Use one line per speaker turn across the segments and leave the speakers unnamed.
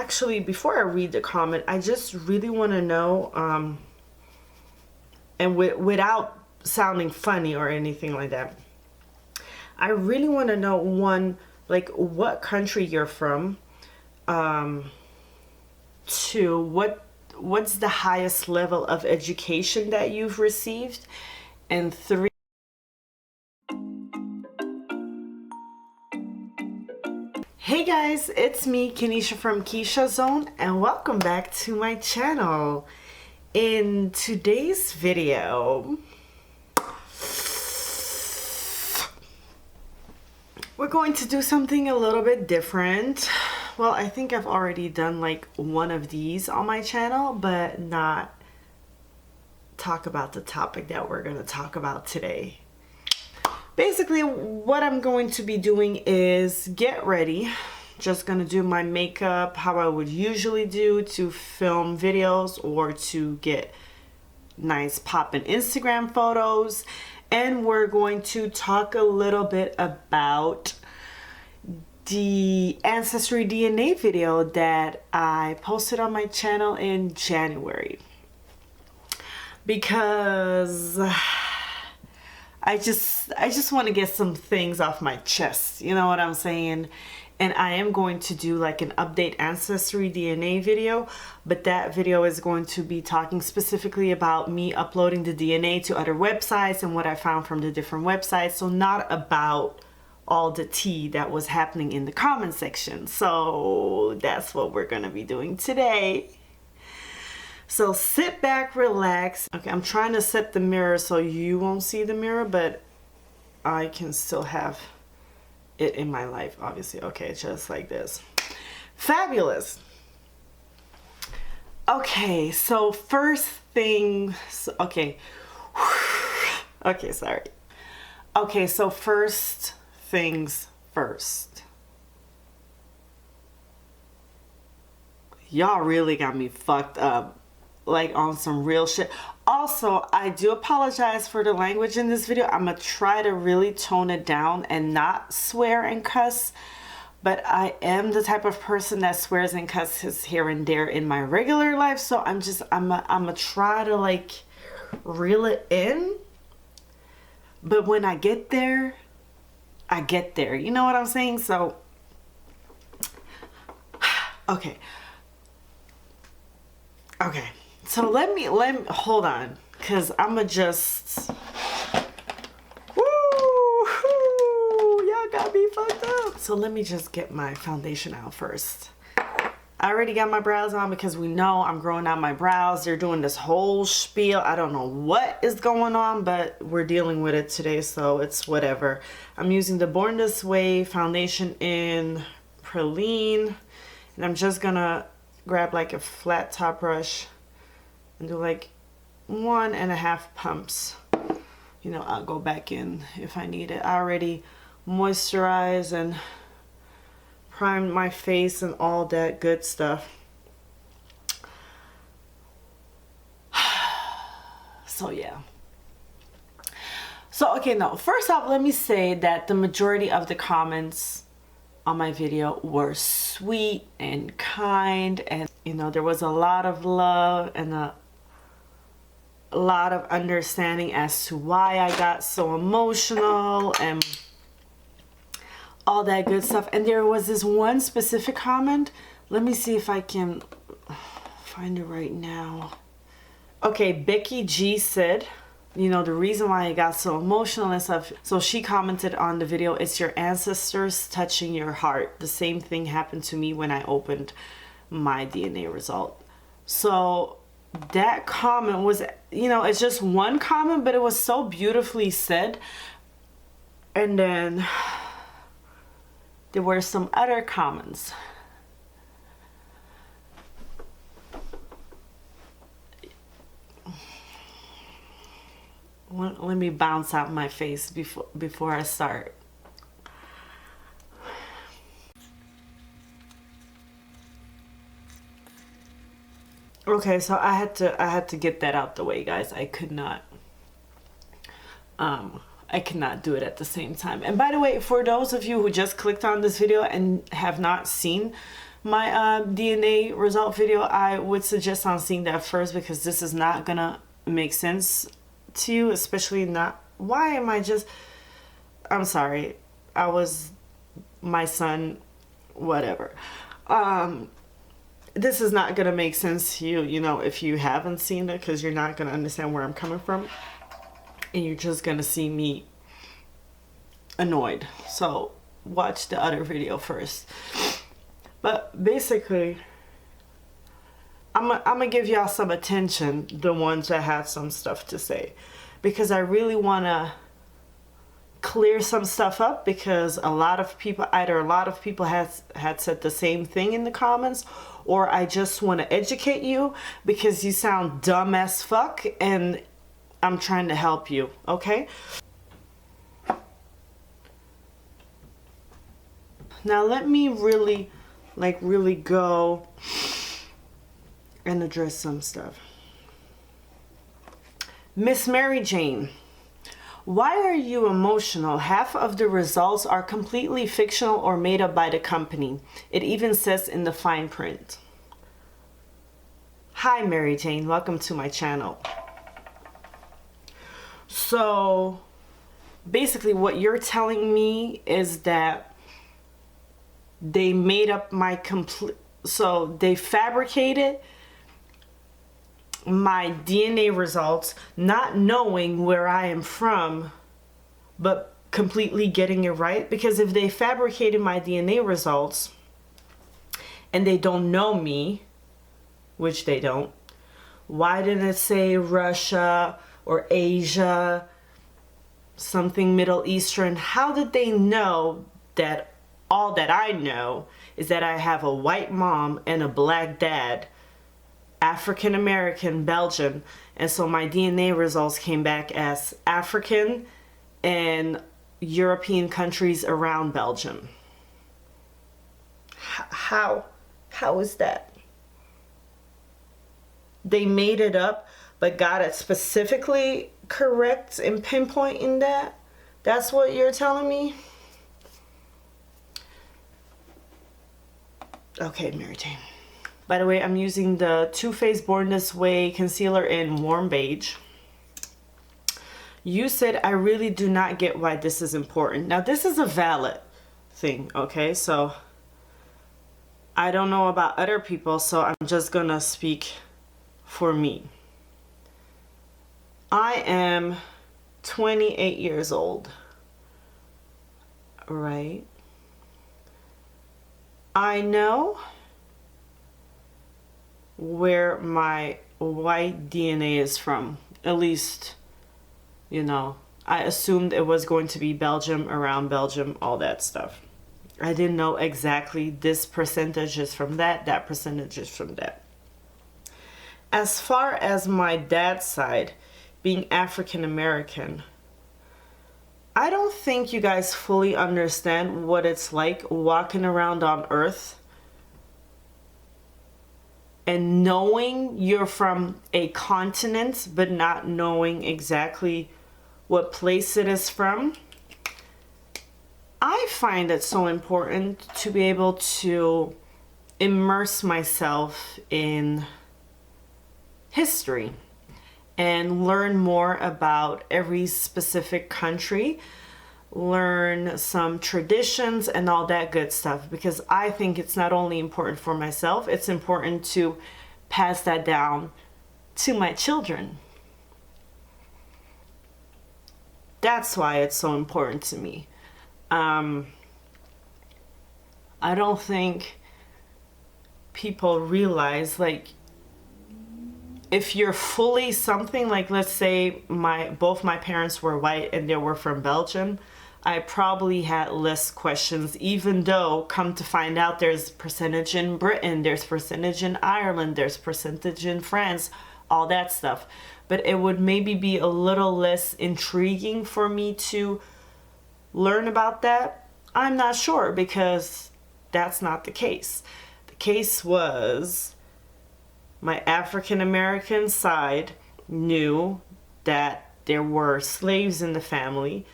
actually, before I read the comment, I just really want to know, and without sounding funny or anything like that, I really want to know, one, like what country you're from, two, what's the highest level of education that you've received, and three, hey guys, it's me, Kenisha from Keyshaszone, and welcome back to my channel. In today's video, we're going to do something a little bit different. Well, I think I've already done like one of these on my channel, but not talk about the topic that we're going to talk about today. Basically, what I'm going to be doing is get ready. Just gonna do my makeup how I would usually do to film videos or to get nice poppin' Instagram photos. And we're going to talk a little bit about the Ancestry DNA video that I posted on my channel in January. Because I just want to get some things off my chest, you know what I'm saying? And I am going to do like an update Ancestry DNA video, but that video is going to be talking specifically about me uploading the DNA to other websites and what I found from the different websites. So not about all the tea that was happening in the comment section. So that's what we're going to be doing today. So sit back, relax. Okay, I'm trying to set the mirror so you won't see the mirror, but I can still have it in my life, obviously. Okay, just like this. Fabulous. Okay, so first thing, okay. Okay, sorry. Okay, so first things first. Y'all really got me fucked up. Like on some real shit. Also, I do apologize for the language in this video. I'm gonna try to really tone it down and not swear and cuss, but I am the type of person that swears and cusses here and there in my regular life, so I'm gonna try to like reel it in, but when I get there, I get there, you know what I'm saying? So okay, so let me hold on, because I'ma just, woo, y'all got me fucked up. So let me just get my foundation out first. I already got my brows on because we know I'm growing out my brows. They're doing this whole spiel. I don't know what is going on, but we're dealing with it today, so it's whatever. I'm using the Born This Way foundation in Praline, and I'm just gonna grab like a flat top brush and do like 1.5 pumps. You know, I'll go back in if I need it. I already moisturized and primed my face and all that good stuff. So yeah. So okay, no, first off, let me say that the majority of the comments on my video were sweet and kind, and you know, there was a lot of love and a lot of understanding as to why I got so emotional and all that good stuff. And there was this one specific comment. Let me see if I can find it right now. Okay, Becky G said, you know, the reason why I got so emotional and stuff. So she commented on the video, it's your ancestors touching your heart. The same thing happened to me when I opened my DNA result. So that comment was, you know, it's just one comment, but it was so beautifully said. And then there were some other comments. Let me bounce out my face before I start. Okay, so I had to get that out the way, guys. I could not do it at the same time. And by the way, for those of you who just clicked on this video and have not seen my DNA result video, I would suggest on seeing that first, because this is not gonna make sense to you, especially not, why am I just, I'm sorry, my son, whatever. This is not gonna make sense to you, you know, if you haven't seen it, because you're not gonna understand where I'm coming from, and you're just gonna see me annoyed. So watch the other video first. But basically, I'm gonna give y'all some attention, the ones that have some stuff to say, because I really want to clear some stuff up, because a lot of people had said the same thing in the comments, or I just want to educate you because you sound dumb as fuck and I'm trying to help you, okay? Now let me really go and address some stuff. Miss Mary Jane, why are you emotional? Half of the results are completely fictional or made up by the company. It even says in the fine print. Hi Mary Jane, welcome to my channel. So basically what you're telling me is that they made up my so they fabricated my DNA results, not knowing where I am from, but completely getting it right. Because if they fabricated my DNA results and they don't know me, which they don't, why didn't it say Russia or Asia, something Middle Eastern? How did they know that all that I know is that I have a white mom and a black dad, African American, Belgian, and so my DNA results came back as African and European countries around Belgium? How is that? They made it up but got it specifically correct and pinpointing that? That's what you're telling me? Okay, Mary Jane. By the way, I'm using the Too Faced Born This Way concealer in warm beige. You said, I really do not get why this is important. Now, this is a valid thing, okay? So, I don't know about other people, so I'm just gonna speak for me. I am 28 years old, right? I know where my white DNA is from. At least, you know, I assumed it was going to be Belgium, around Belgium, all that stuff. I didn't know exactly this percentage is from that percentage is from that. As far as my dad's side, being African American, I don't think you guys fully understand what it's like walking around on Earth and knowing you're from a continent but not knowing exactly what place it is from. I find it so important to be able to immerse myself in history and learn more about every specific country, learn some traditions and all that good stuff, because I think it's not only important for myself, it's important to pass that down to my children. That's why it's so important to me. I don't think people realize, like, if you're fully something, like let's say both my parents were white and they were from Belgium, I probably had less questions, even though come to find out there's percentage in Britain, there's percentage in Ireland, there's percentage in France, all that stuff. But it would maybe be a little less intriguing for me to learn about that. I'm not sure, because that's not the case. The case was my African American side knew that there were slaves in the family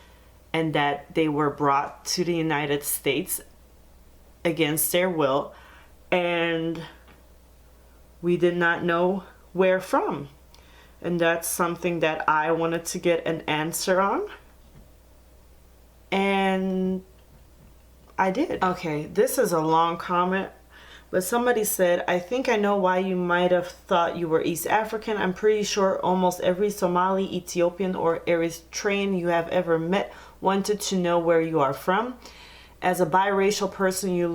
and that they were brought to the United States against their will, and we did not know where from. And that's something that I wanted to get an answer on. And I did. Okay, this is a long comment, but somebody said, I think I know why you might have thought you were East African. I'm pretty sure almost every Somali, Ethiopian, or Eritrean you have ever met wanted to know where you are from. As a biracial person, your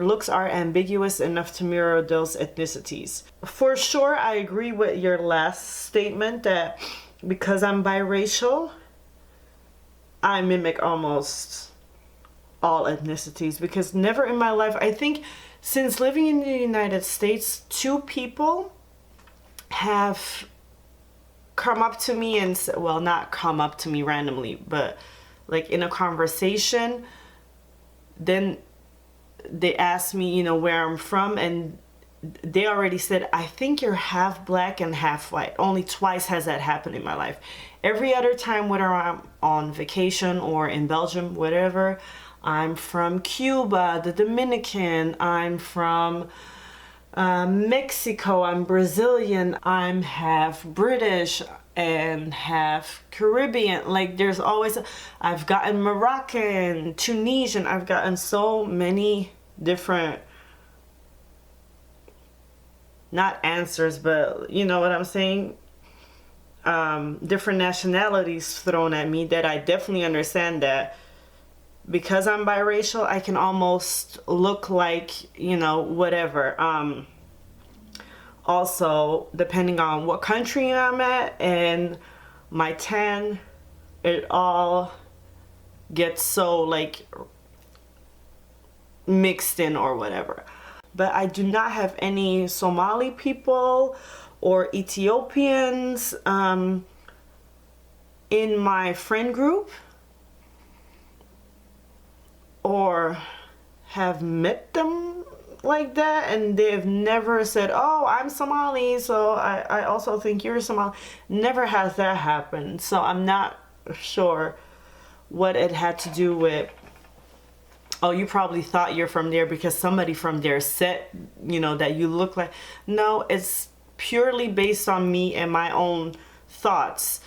looks are ambiguous enough to mirror those ethnicities. For sure, I agree with your last statement that because I'm biracial, I mimic almost all ethnicities, because never in my life, I think since living in the United States, 2 people have come up to me and said, well, not come up to me randomly, but like in a conversation, then they asked me, you know, where I'm from, and they already said, I think you're half black and half white. Only twice has that happened in my life. Every other time, whether I'm on vacation or in Belgium, whatever, I'm from Cuba, the Dominican, I'm from Mexico, I'm Brazilian, I'm half British and half Caribbean. Like there's always, I've gotten Moroccan, Tunisian, I've gotten so many different, not answers, but you know what I'm saying? Different nationalities thrown at me, that I definitely understand that because I'm biracial, I can almost look like, you know, whatever. Also, depending on what country I'm at and my tan, it all gets so like mixed in or whatever. But I do not have any Somali people or Ethiopians in my friend group, or have met them like that, and they've never said, oh, I'm Somali, so I also think you're Somali. Never has that happened. So I'm not sure what it had to do with, oh, you probably thought you're from there because somebody from there said, you know, that you look like. No, it's purely based on me and my own thoughts.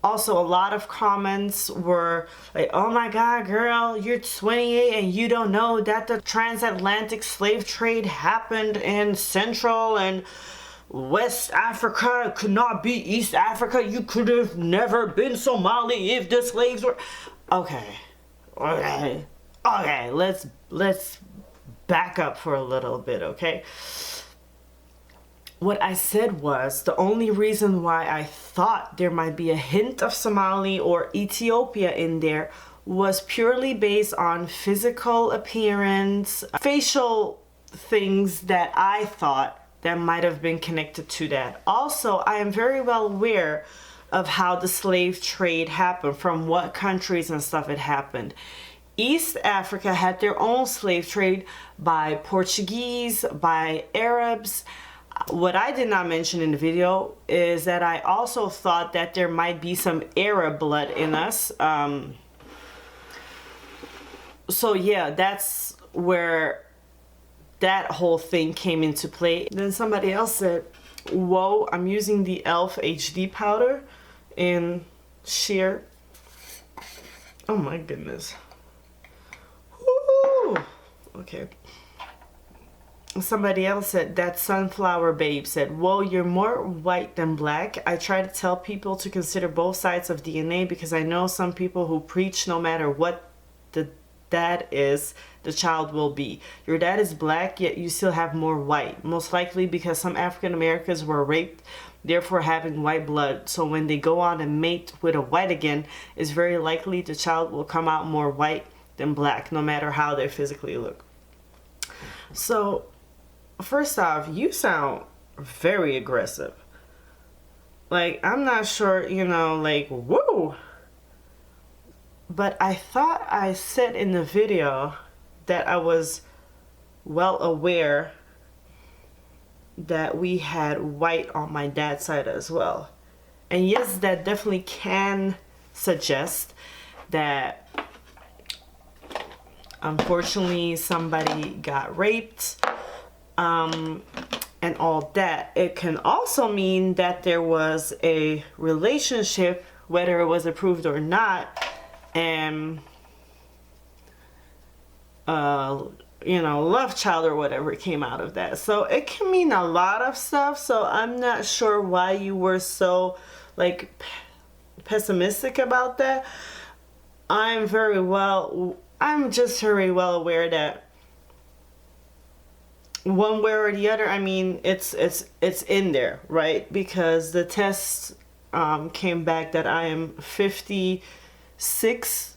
Also, a lot of comments were like, oh my God, girl, you're 28 and you don't know that the transatlantic slave trade happened in Central and West Africa. It could not be East Africa. You could have never been Somali if the slaves were... Okay, let's back up for a little bit, okay? What I said was, the only reason why I thought there might be a hint of Somali or Ethiopia in there was purely based on physical appearance, facial things that I thought that might have been connected to that. Also, I am very well aware of how the slave trade happened, from what countries and stuff it happened. East Africa had their own slave trade by Portuguese, by Arabs. What I did not mention in the video is that I also thought that there might be some Arab blood in us. So yeah, that's where that whole thing came into play. Then somebody else said, whoa, I'm using the e.l.f. HD powder in sheer. Oh my goodness. Woo! Okay. Somebody else said, that sunflower babe said, whoa, you're more white than black. I try to tell people to consider both sides of DNA because I know some people who preach no matter what the dad is, the child will be. Your dad is black, yet you still have more white. Most likely because some African Americans were raped, therefore having white blood. So when they go on and mate with a white again, it's very likely the child will come out more white than black, no matter how they physically look. So, first off, you sound very aggressive. Like, I'm not sure, you know, like, woo! But I thought I said in the video that I was well aware that we had white on my dad's side as well. And yes, that definitely can suggest that unfortunately somebody got raped, and all that. It can also mean that there was a relationship, whether it was approved or not, and you know, love child or whatever came out of that. So it can mean a lot of stuff. So I'm not sure why you were so like pessimistic about that. I'm just very well aware that one way or the other, I mean, it's in there, right? Because the test came back that I am 56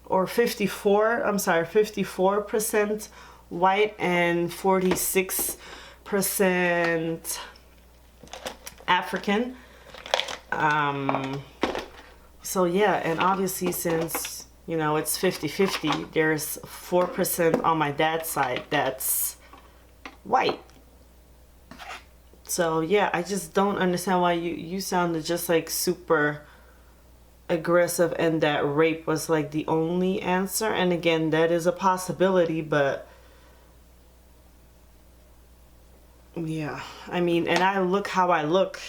or 54, I'm sorry, 54% white and 46% African. So yeah, and obviously since, you know, it's 50-50, there's 4% on my dad's side that's white. So yeah, I just don't understand why you sounded just like super aggressive and that rape was like the only answer. And again, that is a possibility, but yeah, I mean, and I look how I look.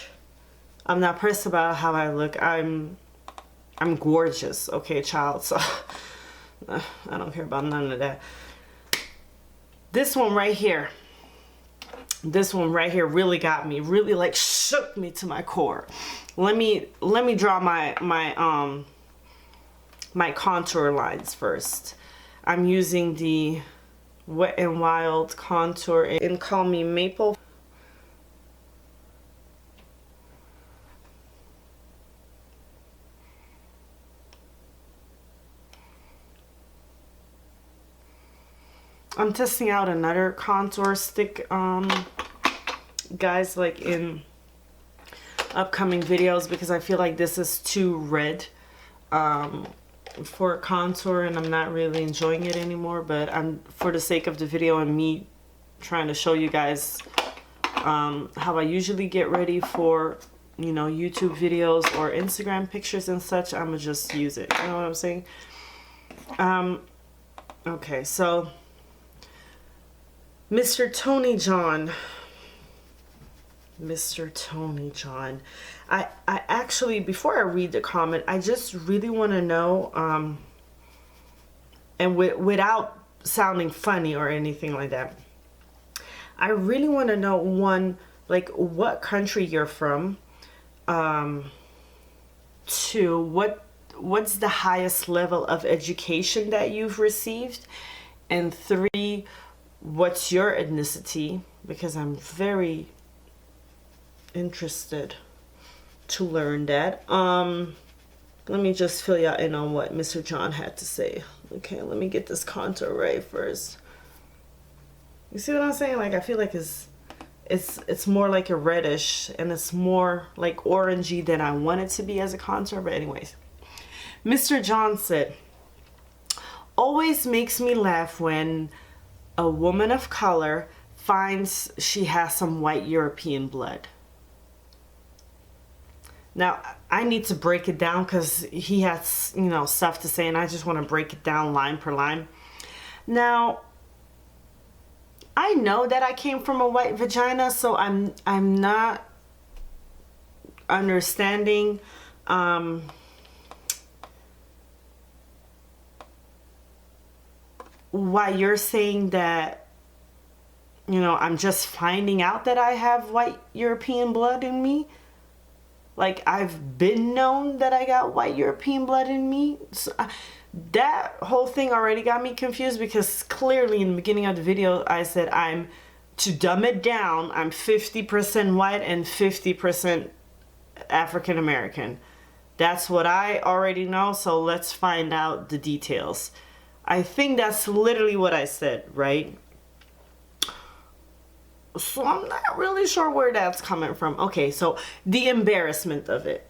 I'm not pressed about how I look. I'm gorgeous, okay, child, so I don't care about none of that. This one right here really got me, really like shook me to my core. Let me draw my contour lines first. I'm using the Wet n Wild contour in Call Me Maple. I'm testing out another contour stick, guys, like in upcoming videos, because I feel like this is too red for contour and I'm not really enjoying it anymore. But I'm, for the sake of the video and me trying to show you guys how I usually get ready for, you know, YouTube videos or Instagram pictures and such, I'm gonna just use it. You know what I'm saying? Okay, so Mr. Tony John. I actually, before I read the comment, I just really want to know, and without sounding funny or anything like that, I really want to know, one, like what country you're from, two, what's the highest level of education that you've received, and three, what's your ethnicity, because I'm very interested to learn that. Let me just fill y'all in on what Mr. John had to say. Okay, let me get this contour right first. You see what I'm saying? Like, I feel like it's more like a reddish and it's more like orangey than I want it to be as a contour. But anyways, Mr. John said, always makes me laugh when a woman of color finds she has some white European blood. Now, I need to break it down because he has, you know, stuff to say, and I just want to break it down line per line. Now, I know that I came from a white vagina, so I'm not understanding why you're saying that, you know, I'm just finding out that I have white European blood in me. Like, I've been known that I got white European blood in me. So, that whole thing already got me confused, because clearly in the beginning of the video I said to dumb it down, I'm 50% white and 50% African American. That's what I already know, so let's find out the details. I think that's literally what I said, right? So I'm not really sure where that's coming from. Okay, so the embarrassment of it.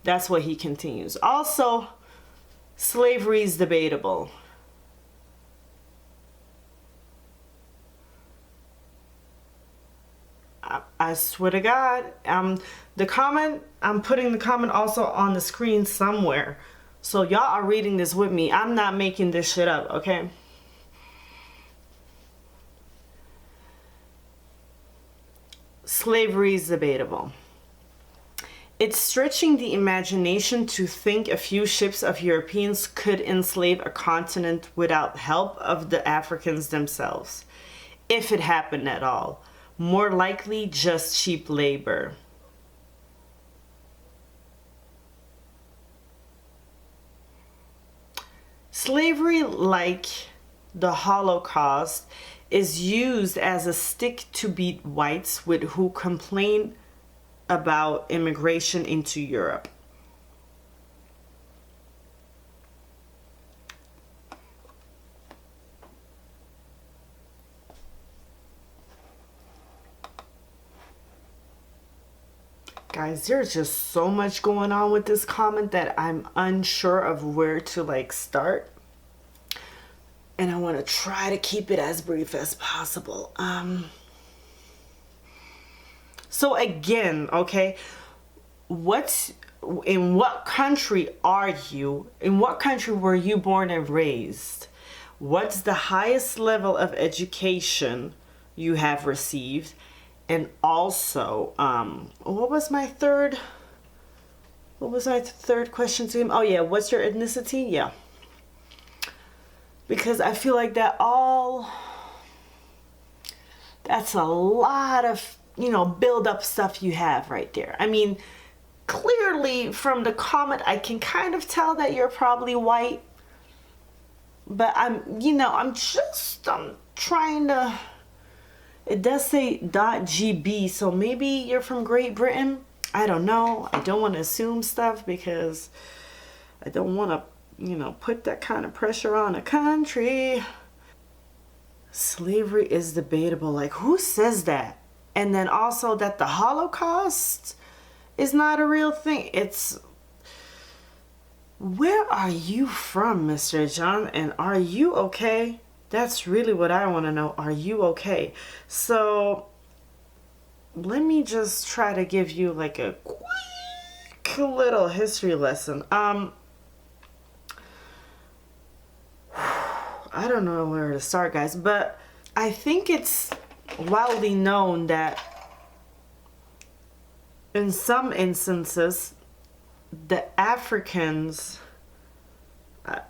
That's what he continues. Also, slavery is debatable. I swear to God, the comment, I'm putting the comment also on the screen somewhere. So y'all are reading this with me. I'm not making this shit up, okay? Slavery is debatable. It's stretching the imagination to think a few ships of Europeans could enslave a continent without help of the Africans themselves, if it happened at all. More likely just cheap labor. Slavery, like the Holocaust, is used as a stick to beat whites with who complain about immigration into Europe. Guys, there's just so much going on with this comment that I'm unsure of where to like start. And I want to try to keep it as brief as possible. So again, okay, in what country are you? In what country were you born and raised? What's the highest level of education you have received? And also, what was my third question to him? Oh yeah, what's your ethnicity? Yeah. Because I feel like that's a lot of, build up stuff you have right there. I mean, clearly from the comment, I can kind of tell that you're probably white. But I'm trying to, it does say .gb, so maybe you're from Great Britain. I don't know. I don't want to assume stuff because I don't want to, put that kind of pressure on a country. Slavery is debatable. Like, who says that? And then also that the Holocaust is not a real thing. Where are you from, Mr. John? And are you okay? That's really what I want to know. Are you okay? So let me just try to give you like a quick little history lesson. I don't know where to start, guys, but I think it's widely known that in some instances, the Africans,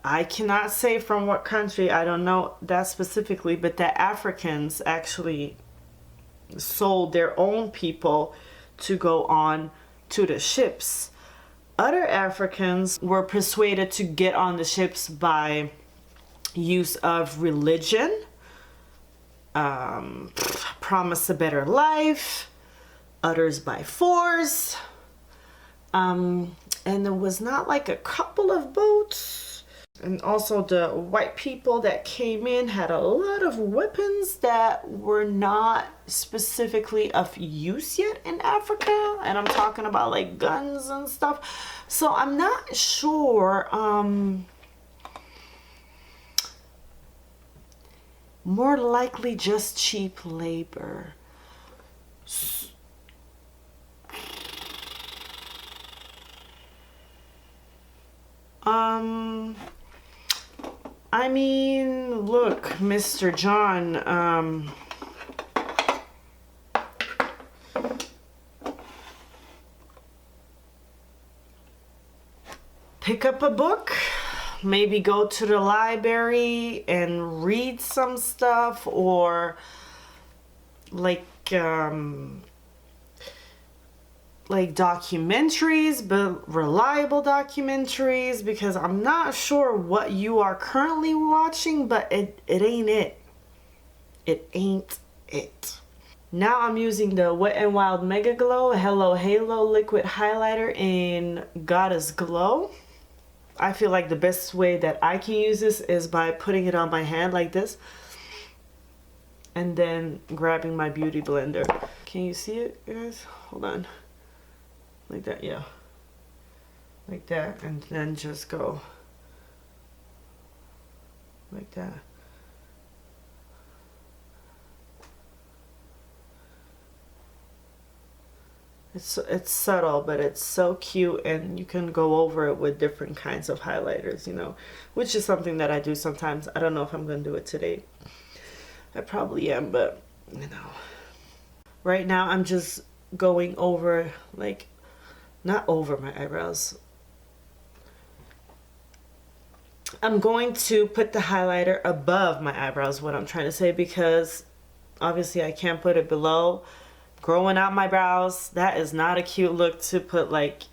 I cannot say from what country, I don't know that specifically, but the Africans actually sold their own people to go on to the ships. Other Africans were persuaded to get on the ships by use of religion, promise a better life, others by force, and there was not like a couple of boats. And also the white people that came in had a lot of weapons that were not specifically of use yet in Africa, and I'm talking about like guns and stuff. So I'm not sure. More likely just cheap labor. I mean, look, Mr. John, pick up a book. Maybe go to the library and read some stuff, or like documentaries, but reliable documentaries, because I'm not sure what you are currently watching, but it ain't it. It ain't it. Now I'm using the Wet n Wild Mega Glow Hello Halo Liquid Highlighter in Goddess Glow. I feel like the best way that I can use this is by putting it on my hand like this and then grabbing my beauty blender. Can you see it, guys? Hold on. Like that, yeah. Like that, and then just go like that. It's subtle, but it's so cute, and you can go over it with different kinds of highlighters, you know, which is something that I do sometimes. I don't know if I'm going to do it today. I probably am, but, you know. Right now, I'm just going over, like, not over my eyebrows. I'm going to put the highlighter above my eyebrows, what I'm trying to say, because obviously I can't put it below. Growing out my brows, that is not a cute look to put like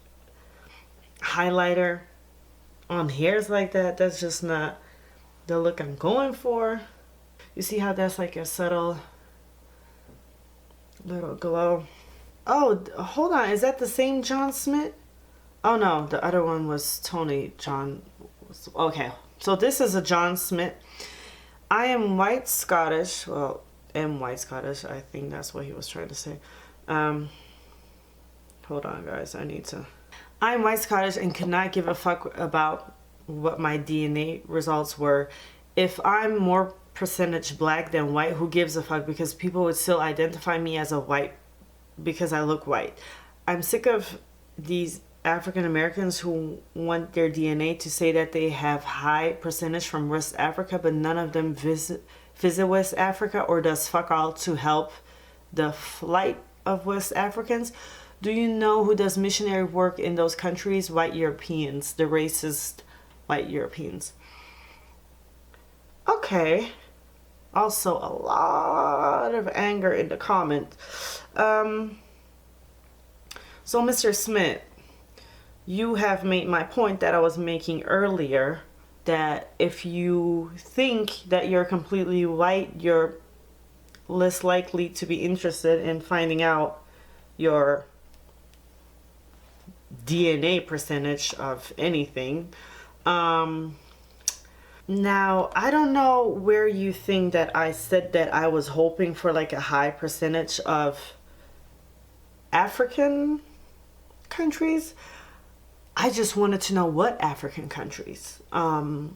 highlighter on hairs like that. That's just not the look I'm going for. You see how that's like a subtle little glow? Oh, hold on. Is that the same John Smith? Oh no, the other one was Tony John. Okay, so this is a John Smith. I am white Scottish. Well, am white Scottish. I think that's what he was trying to say. Hold on, guys. I'm white Scottish and could not give a fuck about what my DNA results were. If I'm more percentage black than white, who gives a fuck? Because people would still identify me as a white because I look white. I'm sick of these African Americans who want their DNA to say that they have high percentage from West Africa, but none of them visit West Africa or does fuck all to help the flight of West Africans. Do you know who does missionary work in those countries? White Europeans, the racist white Europeans. Okay. Also a lot of anger in the comment. So Mr. Smith, you have made my point that I was making earlier, that if you think that you're completely white, you're less likely to be interested in finding out your DNA percentage of anything. Now, I don't know where you think that I said that I was hoping for like a high percentage of African countries. I just wanted to know what African countries. The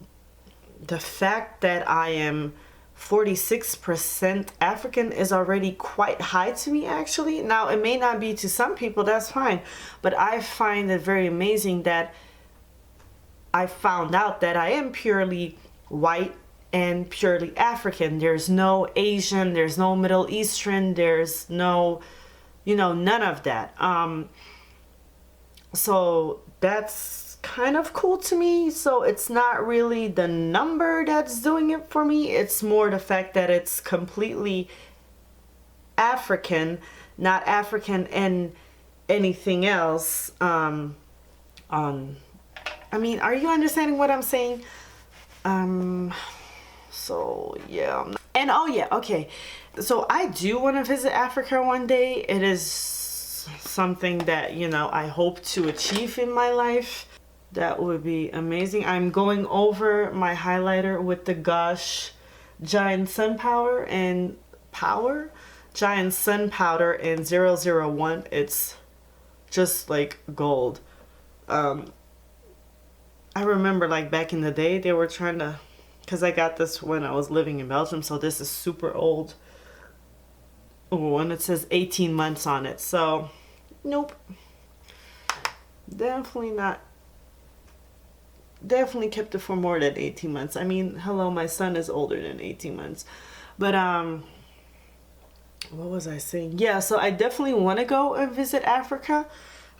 fact that I am 46% African is already quite high to me, actually. Now, it may not be to some people, that's fine. But I find it very amazing that I found out that I am purely white and purely African. There's no Asian, there's no Middle Eastern, there's no, you know, none of that. So that's kind of cool to me. So it's not really the number that's doing it for me. It's more the fact that it's completely African, not African and anything else. I mean, are you understanding what I'm saying? So yeah. And oh yeah, okay. So I do want to visit Africa one day. It is something that, you know, I hope to achieve in my life. That would be amazing. I'm going over my highlighter with the Gosh Giant Sun Powder and Giant Sun Powder in 001. It's just like gold. I remember like back in the day they were trying to, because I got this when I was living in Belgium, so this is super old. Oh, and it says 18 months on it, so nope. Definitely not. Definitely kept it for more than 18 months. I mean, hello, my son is older than 18 months. But what was I saying? Yeah, so I definitely want to go and visit Africa.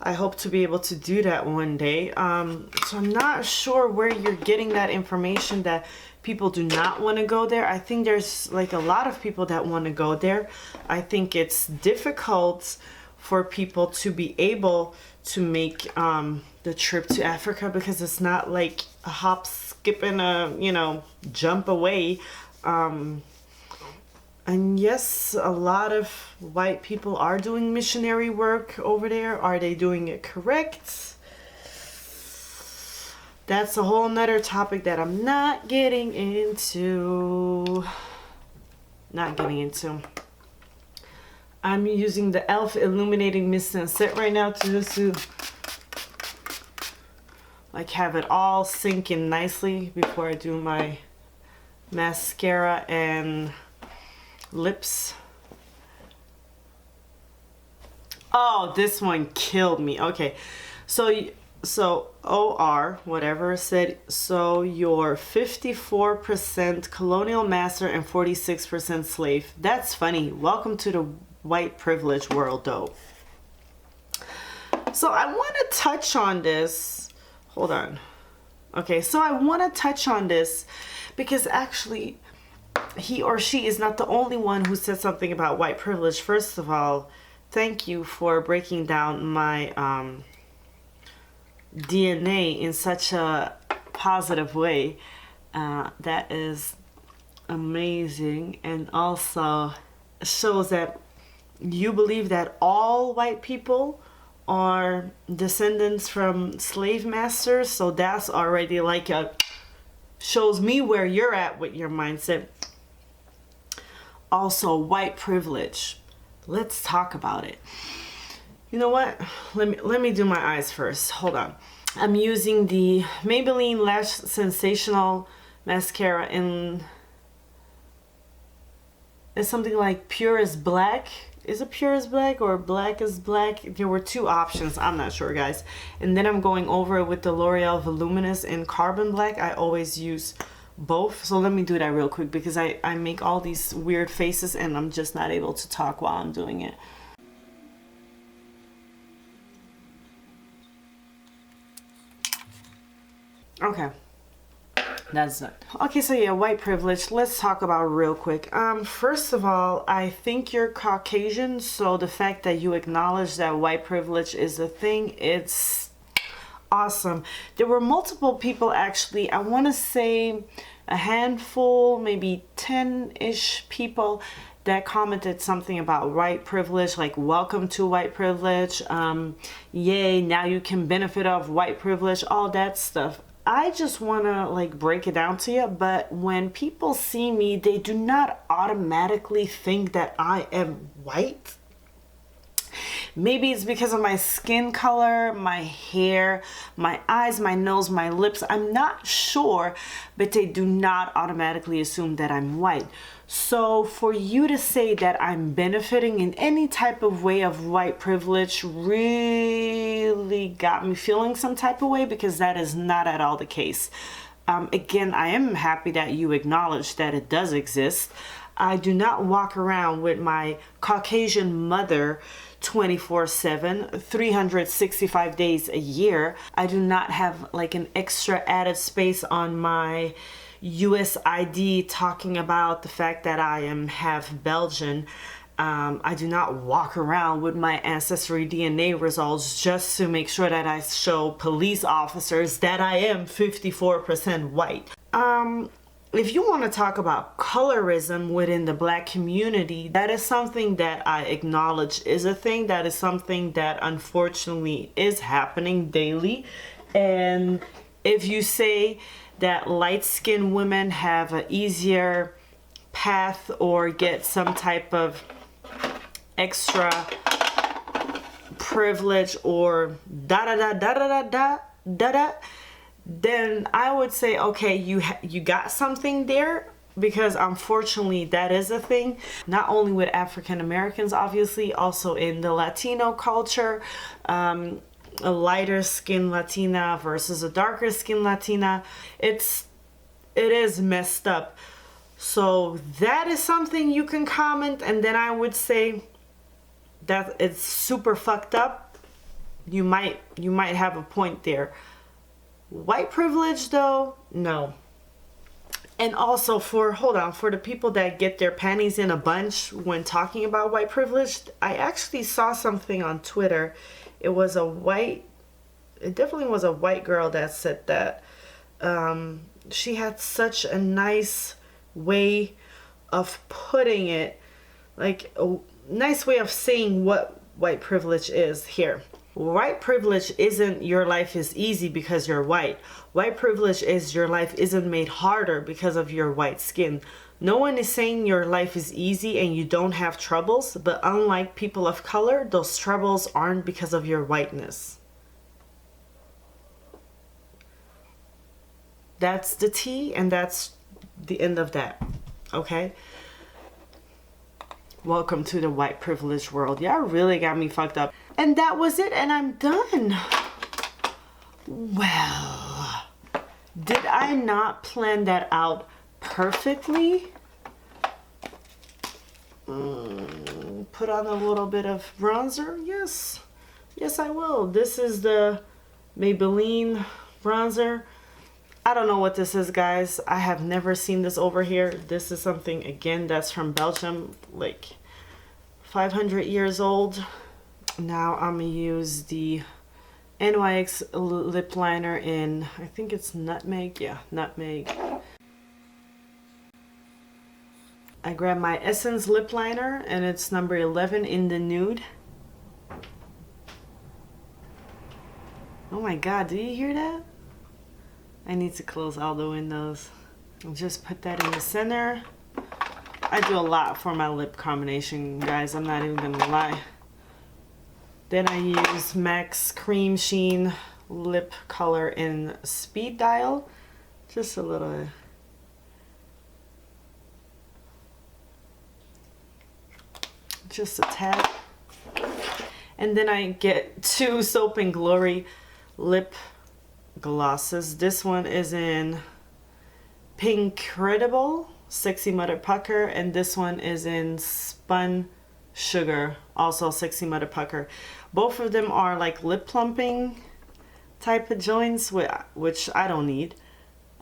I hope to be able to do that one day. So I'm not sure where you're getting that information that people do not want to go there. I think there's like a lot of people that want to go there. I think it's difficult for people to be able to make the trip to Africa because it's not like a hop, skip, and a, you know, jump away. And yes, a lot of white people are doing missionary work over there. Are they doing it correct? That's a whole nother topic that I'm not getting into. I'm using the e.l.f. Illuminating Mist and Set right now to just like have it all sink in nicely before I do my mascara and lips. Oh, this one killed me. Okay. So OR, whatever, said, so you're 54% colonial master and 46% slave. That's funny. Welcome to the white privilege world, though. So I want to touch on this. Hold on. Okay, so I want to touch on this because actually he or she is not the only one who said something about white privilege. First of all, thank you for breaking down my DNA in such a positive way. That is amazing, and also shows that you believe that all white people are descendants from slave masters. So that's already like shows me where you're at with your mindset. Also, white privilege. Let's talk about it. You know what? Let me do my eyes first. Hold on. I'm using the Maybelline Lash Sensational Mascara in... It's something like Pure as Black. Is it Pure as Black or Black as Black? There were two options. I'm not sure, guys. And then I'm going over it with the L'Oreal Voluminous in Carbon Black. I always use both. So let me do that real quick because I make all these weird faces and I'm just not able to talk while I'm doing it. Okay. That's it. Okay, so yeah, white privilege. Let's talk about it real quick. First of all, I think you're Caucasian, so the fact that you acknowledge that white privilege is a thing, it's awesome. There were multiple people actually, I want to say a handful, maybe 10-ish people that commented something about white privilege, like welcome to white privilege, yay, now you can benefit of white privilege, all that stuff. I just want to like break it down to you, but when people see me, they do not automatically think that I am white. Maybe it's because of my skin color, my hair, my eyes, my nose, my lips. I'm not sure, but they do not automatically assume that I'm white. So for you to say that I'm benefiting in any type of way of white privilege really got me feeling some type of way, because that is not at all the case. Again, I am happy that you acknowledge that it does exist. I do not walk around with my Caucasian mother 24/7, 365 days a year. I do not have like an extra added space on my US ID talking about the fact that I am half Belgian. I do not walk around with my Ancestry DNA results just to make sure that I show police officers that I am 54% white. If you want to talk about colorism within the Black community, that is something that I acknowledge is a thing. That is something that unfortunately is happening daily. And if you say that light-skinned women have an easier path or get some type of extra privilege or then I would say, okay, you got something there, because unfortunately that is a thing, not only with African Americans, obviously, also in the Latino culture. A lighter skin Latina versus a darker skin Latina, it is messed up. So that is something you can comment, and then I would say that it's super fucked up. You might have a point there. White privilege though, no. And also for the people that get their panties in a bunch when talking about white privilege, I actually saw something on Twitter. It definitely was a white girl that said that. She had such a nice way of putting it, like a nice way of saying what white privilege is here. White privilege isn't your life is easy because you're white. White privilege is your life isn't made harder because of your white skin. No one is saying your life is easy and you don't have troubles, but unlike people of color, those troubles aren't because of your whiteness. That's the tea, and that's the end of that. Okay? Welcome to the white privilege world. Y'all really got me fucked up. And that was it, and I'm done. Well, did I not plan that out perfectly? Put on a little bit of bronzer? Yes. Yes, I will. This is the Maybelline bronzer. I don't know what this is, guys. I have never seen this over here. This is something, again, that's from Belgium, like 500 years old. Now I'm gonna use the NYX lip liner in, I think it's Nutmeg. Yeah, Nutmeg. I grabbed my Essence lip liner, and it's number 11 in the nude. Oh my God, do you hear that? I need to close all the windows. I'll just put that in the center. I do a lot for my lip combination, guys. I'm not even gonna lie. Then I use MAC's Cream Sheen lip color in Speed Dial. Just a little. Just a tad. And then I get two Soap and Glory lip glosses. This one is in Pinkcredible, Sexy Mother Pucker, and this one is in Spun Sugar, also Sexy Mother Pucker. Both of them are like lip plumping type of joints, which I don't need.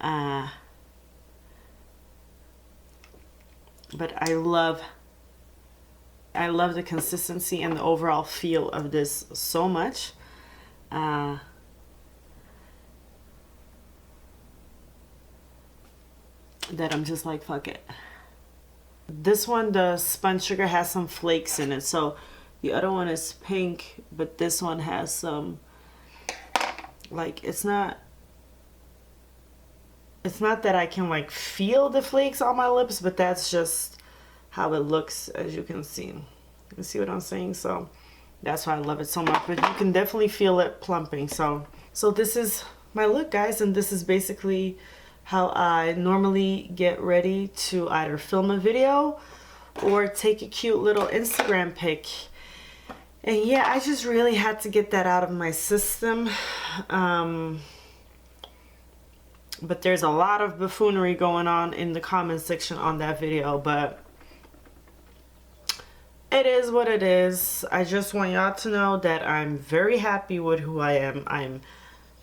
But I love the consistency and the overall feel of this so much. That I'm just like, fuck it. This one, the Spun Sugar, has some flakes in it. So the other one is pink, but this one has some, like, it's not that I can like feel the flakes on my lips, but that's just how it looks, as you can see. You see what I'm saying? So that's why I love it so much. But you can definitely feel it plumping. So this is my look, guys, and this is basically how I normally get ready to either film a video or take a cute little Instagram pic. And yeah, I just really had to get that out of my system. But there's a lot of buffoonery going on in the comment section on that video, but it is what it is. I just want y'all to know that I'm very happy with who I am.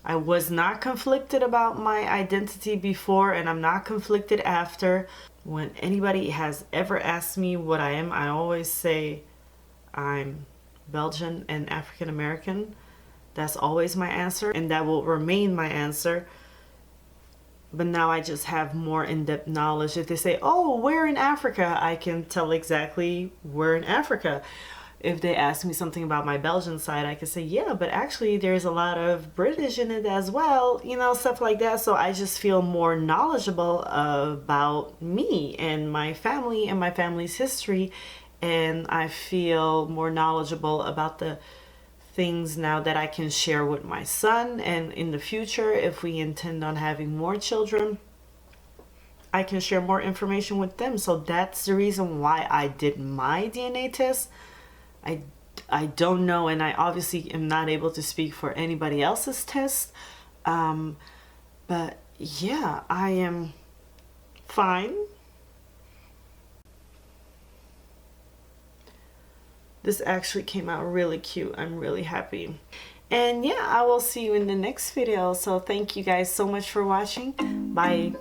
I was not conflicted about my identity before, and I'm not conflicted after. When anybody has ever asked me what I am, I always say I'm Belgian and African American. That's always my answer, and that will remain my answer. But now I just have more in-depth knowledge. If they say, oh, where in Africa? I can tell exactly where in Africa. If they ask me something about my Belgian side, I can say, yeah, but actually there's a lot of British in it as well, you know, stuff like that. So I just feel more knowledgeable about me and my family and my family's history. And I feel more knowledgeable about the things now that I can share with my son. And in the future, if we intend on having more children, I can share more information with them. So that's the reason why I did my DNA test. I don't know, and I obviously am not able to speak for anybody else's test. But yeah, I am fine. This actually came out really cute. I'm really happy. And yeah, I will see you in the next video. So thank you guys so much for watching. Bye.